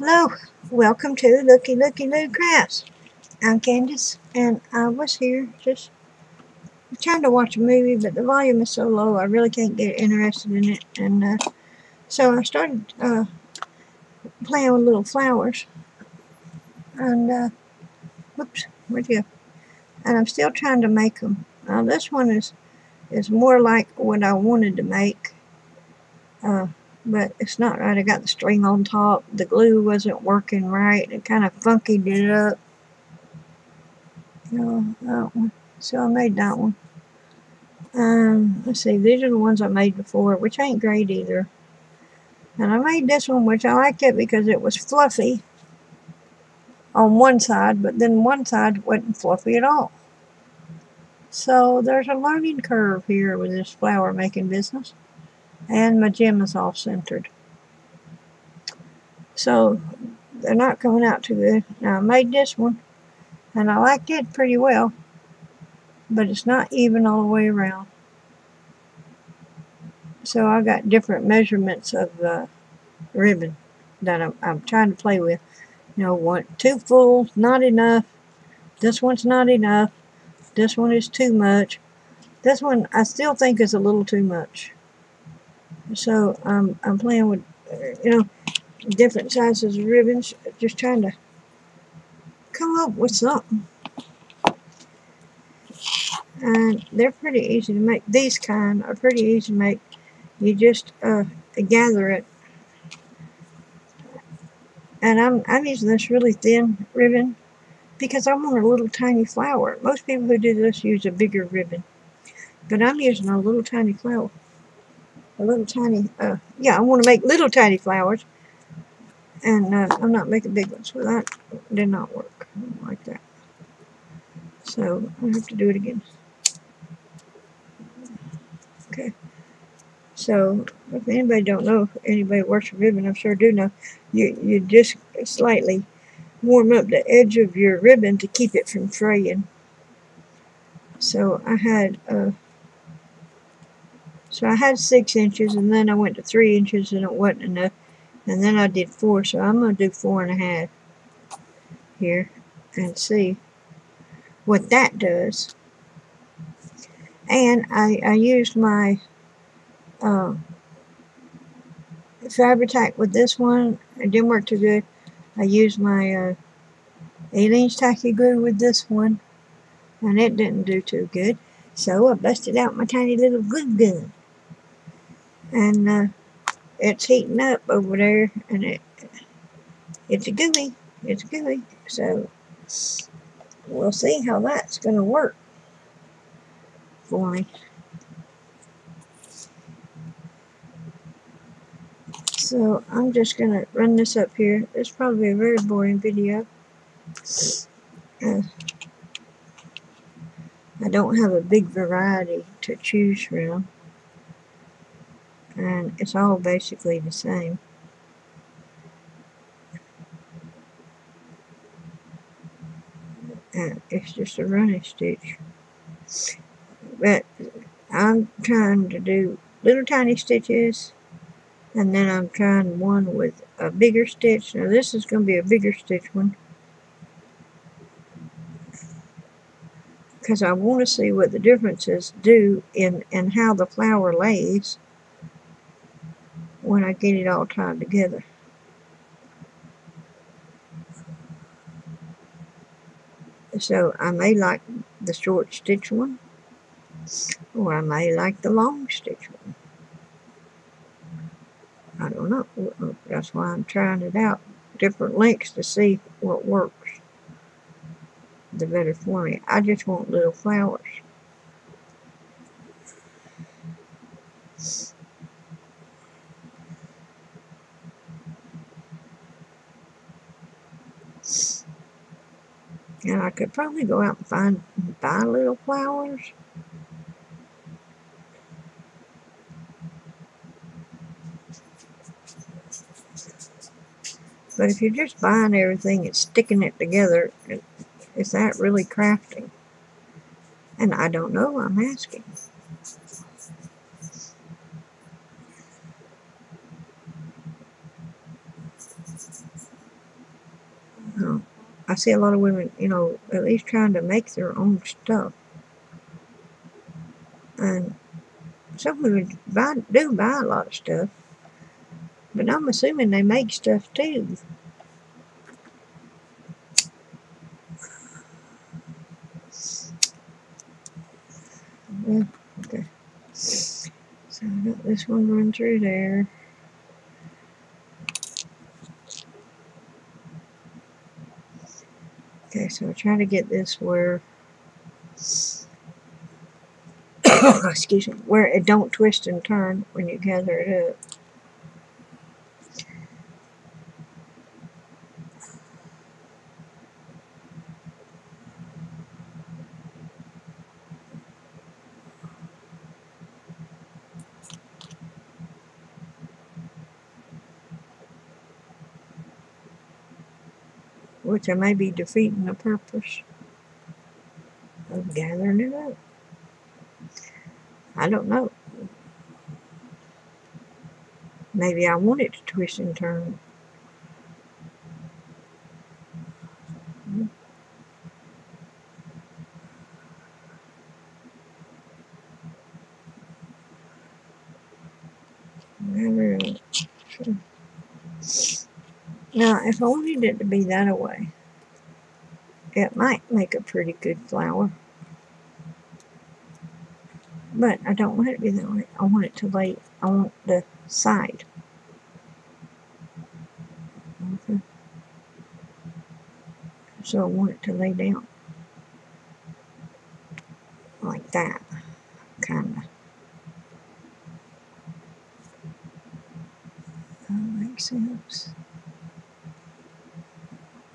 Hello, welcome to Looky Looky Loo Crafts. I'm Candace, and I was here just trying to watch a movie, but the volume is so low I really can't get interested in it. And so I started playing with little flowers. And whoops, where'd you go? And I'm still trying to make them. This one is more like what I wanted to make, but it's not right. I got the string on top. The glue wasn't working right. It kind of funkied it up. That one. So I made that one. Let's see, these are the ones I made before, which ain't great either. And I made this one, which I liked it because it was fluffy on one side, but then one side wasn't fluffy at all. So there's a learning curve here with this flower making business. And my gem is all centered. So they're not coming out too good. Now I made this one, and I liked it pretty well, but it's not even all the way around. So I got different measurements of ribbon that I'm trying to play with. You know, too full, not enough. This one's not enough. This one is too much. This one I still think is a little too much. So I'm playing with, different sizes of ribbons, just trying to come up with something. And they're pretty easy to make. These kind are pretty easy to make. You just gather it. And I'm using this really thin ribbon because I want a little tiny flower. Most people who do this use a bigger ribbon, but I'm using a little tiny flower. A little tiny, I want to make little tiny flowers, and I'm not making big ones. So that did not work. I don't like that. So I have to do it again. Okay. So if anybody don't know, if anybody works with ribbon, I'm sure do know, you just slightly warm up the edge of your ribbon to keep it from fraying. So I had 6 inches, and then I went to 3 inches, and it wasn't enough. And then I did 4, so I'm going to do 4.5 here and see what that does. And I used my Fabri-Tac with this one. It didn't work too good. I used my Aleene's Tacky Glue with this one, and it didn't do too good. So I busted out my tiny little glue gun. And it's heating up over there, and it's a gooey. It's gooey. So we'll see how that's going to work for me. So I'm just going to run this up here. It's probably a very boring video. I don't have a big variety to choose from. And it's all basically the same. It's just a running stitch. But I'm trying to do little tiny stitches, and then I'm trying one with a bigger stitch. Now this is going to be a bigger stitch one, because I want to see what the differences do in how the flower lays when I get it all tied together. So I may like the short stitch one, or I may like the long stitch one. I don't know. That's why I'm trying it out, different lengths, to see what works the better for me. I just want little flowers. And I could probably go out and buy little flowers. But if you're just buying everything and sticking it together, is that really crafting? And I don't know, I'm asking. I see a lot of women, you know, at least trying to make their own stuff. And some women do buy a lot of stuff, but I'm assuming they make stuff too. Yeah, okay. So I got this one run through there. Okay, so I try to get this where, excuse me, where it don't twist and turn when you gather it up. Which I may be defeating the purpose of gathering it up. I don't know. Maybe I want it to twist and turn. Now, if I wanted it to be that way, it might make a pretty good flower. But I don't want it to be that way. I want it to lay, I want the side. Okay. So I want it to lay down. Like that. Kinda. That makes sense.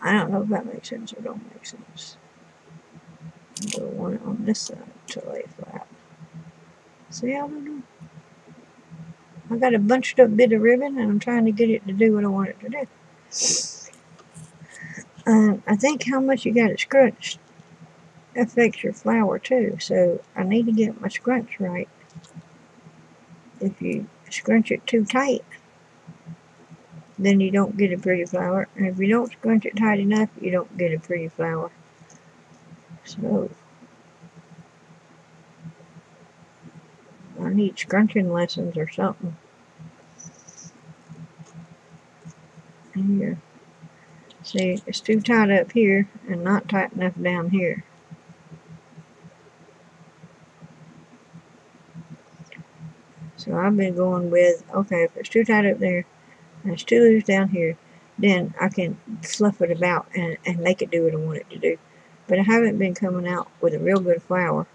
I don't know if that makes sense or don't make sense. But I want it on this side to lay flat. See, I don't know. I got a bunched up bit of ribbon and I'm trying to get it to do what I want it to do. I think how much you got it scrunched affects your flower too. So I need to get my scrunch right. If you scrunch it too tight, then you don't get a pretty flower. And if you don't scrunch it tight enough, you don't get a pretty flower. So I need scrunching lessons or something. Here. See, it's too tight up here and not tight enough down here. So I've been going with, okay, if it's too tight up there and it's too loose down here, then I can fluff it about and make it do what I want it to do. But I haven't been coming out with a real good flower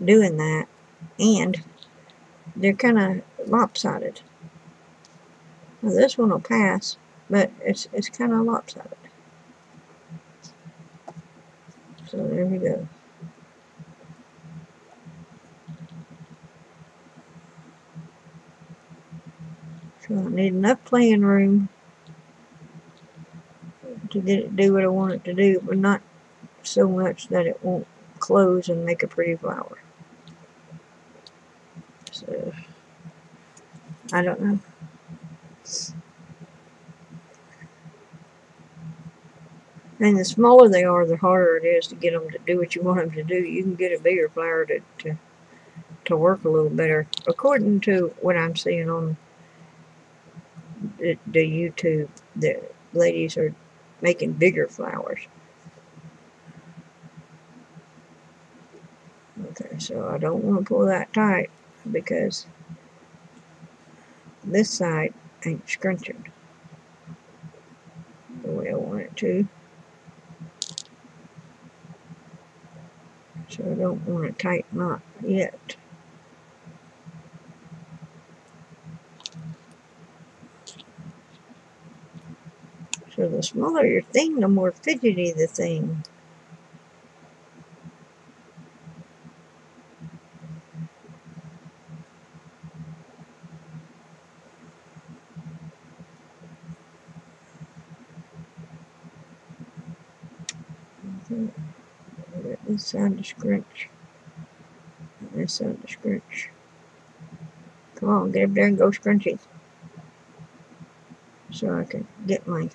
doing that, and they're kind of lopsided. Now this one will pass, but it's kind of lopsided. So there we go. So I need enough playing room to get it do what I want it to do, but not so much that it won't close and make a pretty flower. So I don't know. And the smaller they are, the harder it is to get them to do what you want them to do. You can get a bigger flower to work a little better, according to what I'm seeing on the YouTube. The ladies are making bigger flowers. Okay, so I don't want to pull that tight because this side ain't scrunching the way I want it to. So I don't want a tight knot yet. So the smaller your thing, the more fidgety the thing. This side to scrunch. This side to scrunch. Come on, get up there and go scrunchy. So I can get my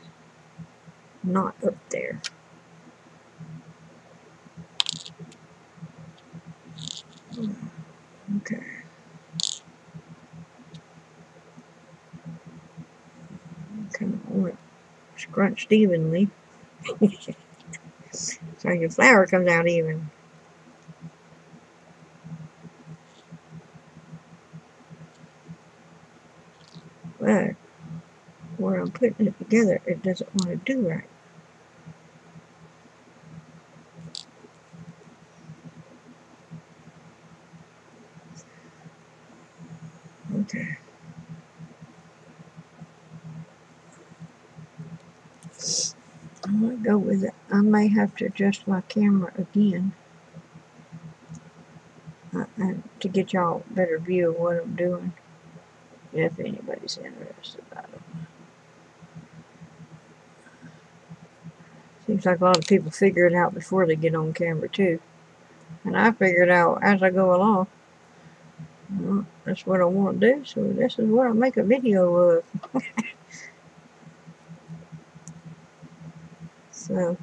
knot up there. kind of want it scrunched evenly. So your flour comes out even. But where I'm putting it together, it doesn't want to do right. Okay. I'm going to go with it. I may have to adjust my camera again to get y'all a better view of what I'm doing, if anybody's interested. I don't know. Seems like a lot of people figure it out before they get on camera too. And I figure it out as I go along. Well, that's what I want to do, so this is what I make a video of. So,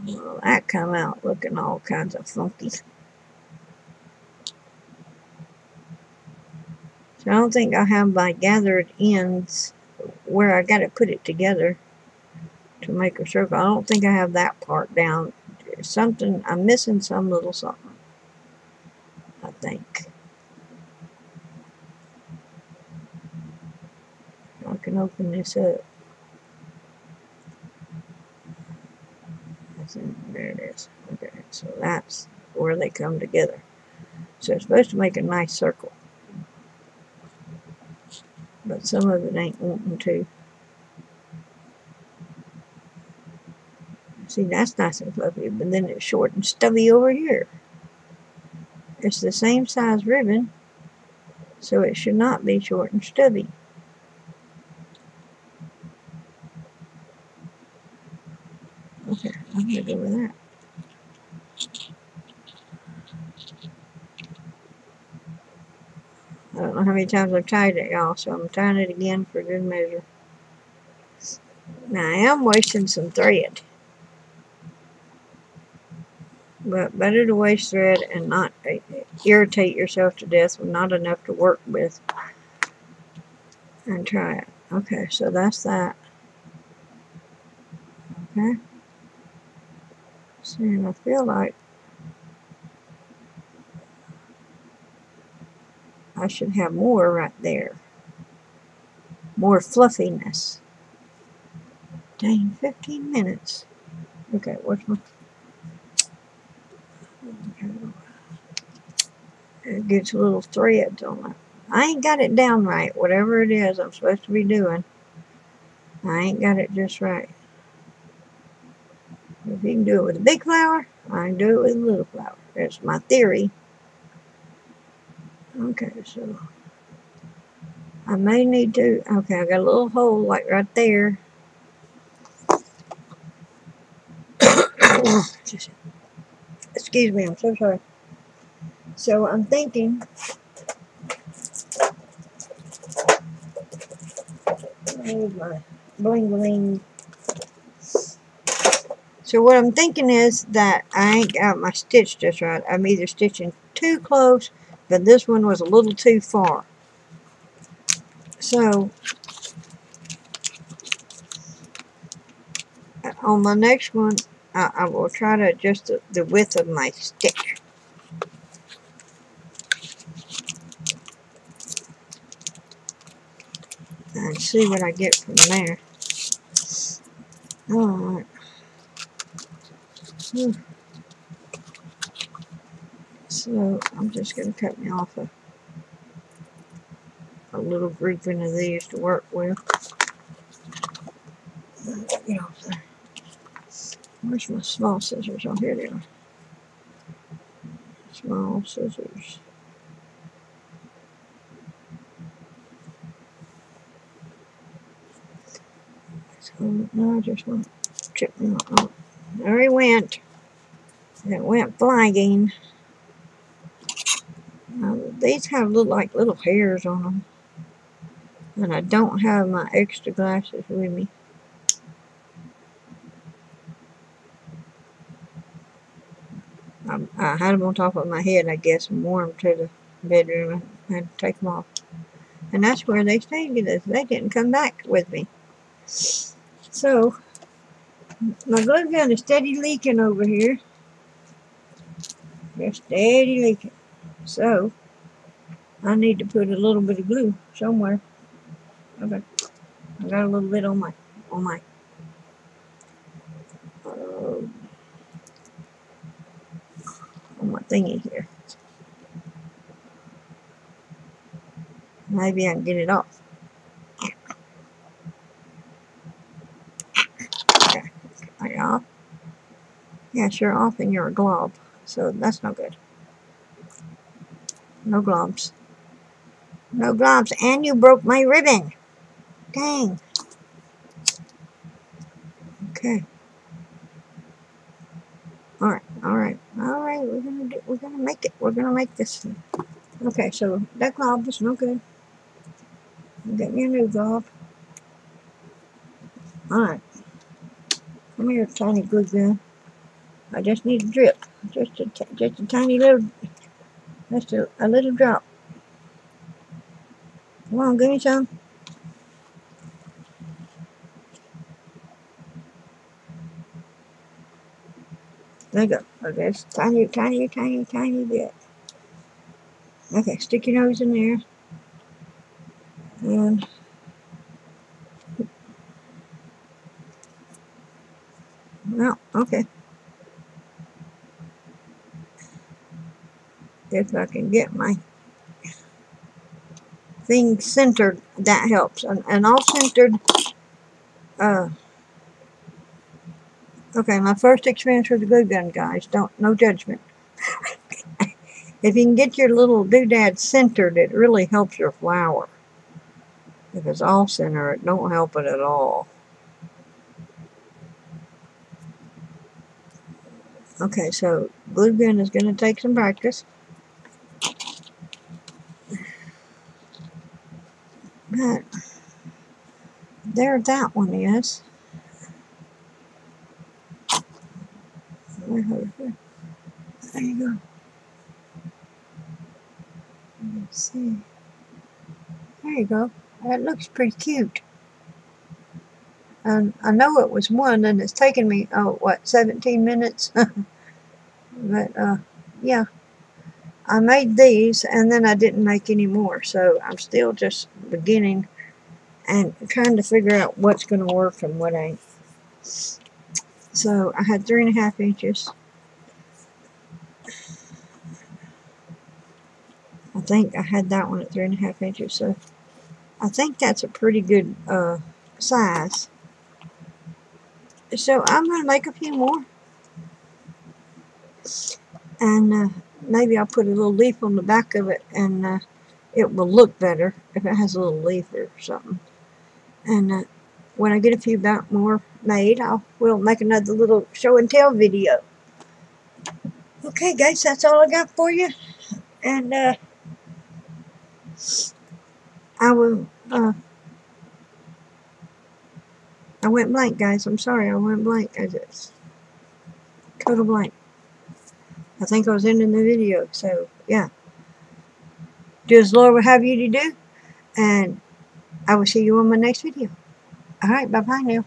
well, that come out looking all kinds of funky. So I don't think I have my gathered ends where I got to put it together to make a circle. I don't think I have that part down. Something, I'm missing some little something, I think. I can open this up. There it is. Okay, so that's where they come together. So it's supposed to make a nice circle. But some of it ain't wanting to. See, that's nice and fluffy, but then it's short and stubby over here. It's the same size ribbon, so it should not be short and stubby. Okay, I'm going to go with that. I don't know how many times I've tied it, y'all, so I'm tying it again for good measure. Now, I am wasting some thread. But better to waste thread and not irritate yourself to death with not enough to work with. And try it. Okay, so that's that. Okay. See, and I feel like I should have more right there. More fluffiness. Dang, 15 minutes. Okay, what's my... It gets little threads on it. I ain't got it down right. Whatever it is I'm supposed to be doing, I ain't got it just right. If you can do it with a big flower, I can do it with a little flower. That's my theory. Okay, so I may need to... Okay, I got a little hole like right there. Excuse me, I'm so sorry. So I'm thinking... I need my bling bling. So what I'm thinking is that I ain't got my stitch just right. I'm either stitching too close, but this one was a little too far. So on my next one, I will try to adjust the width of my stitch. And see what I get from there. Alright. So I'm just going to cut me off a little grouping of these to work with. Get off there. Where's my small scissors? Oh, here they are. Small scissors. So now I just want to chip me off. Oh, there he went. It went flying. Now, these have like little hairs on them. And I don't have my extra glasses with me. I had them on top of my head, I guess, and wore them to the bedroom. I had to take them off. And that's where they stayed with us. They didn't come back with me. So, my glue gun is steady leaking over here. They're steady leaking. So, I need to put a little bit of glue somewhere. Okay. I got a little bit on my thingy here. Maybe I can get it off. Okay. Are you off? Yes, you're off and you're a glob. So that's no good. No globs. No globs. And you broke my ribbon. Dang. Okay. Alright. We're gonna make it. We're gonna make this. Okay, so that glob was no good. Get me a new glob. Alright. Come here, tiny glue gun. I just need a drip. Just a tiny little, just a little drop. Come on, give me some. There you go. Okay, it's tiny bit. Okay, stick your nose in there. And well, okay. If I can get my thing centered, that helps. And all centered. Okay, my first experience with the glue gun, guys. No judgment. If you can get your little doodad centered, it really helps your flower. If it's all center, it don't help it at all. Okay, so glue gun is going to take some practice. But there that one is. There you go. Let's see. There you go. That looks pretty cute. And I know it was one, and it's taken me, 17 minutes? But, yeah. I made these, and then I didn't make any more. So I'm still just beginning and trying to figure out what's going to work and what ain't. So I had 3.5 inches. I think I had that one at 3.5 inches. So I think that's a pretty good size. So I'm going to make a few more. And maybe I'll put a little leaf on the back of it, and it will look better if it has a little leaf or something. And when I get a few more made, we'll make another little show and tell video. Okay, guys, that's all I got for you. And I will. I went blank, guys. I'm sorry, I went blank. It's total blank. I think I was ending the video, so yeah. Do as the Lord will have you to do, and I will see you on my next video. Alright, bye-bye now.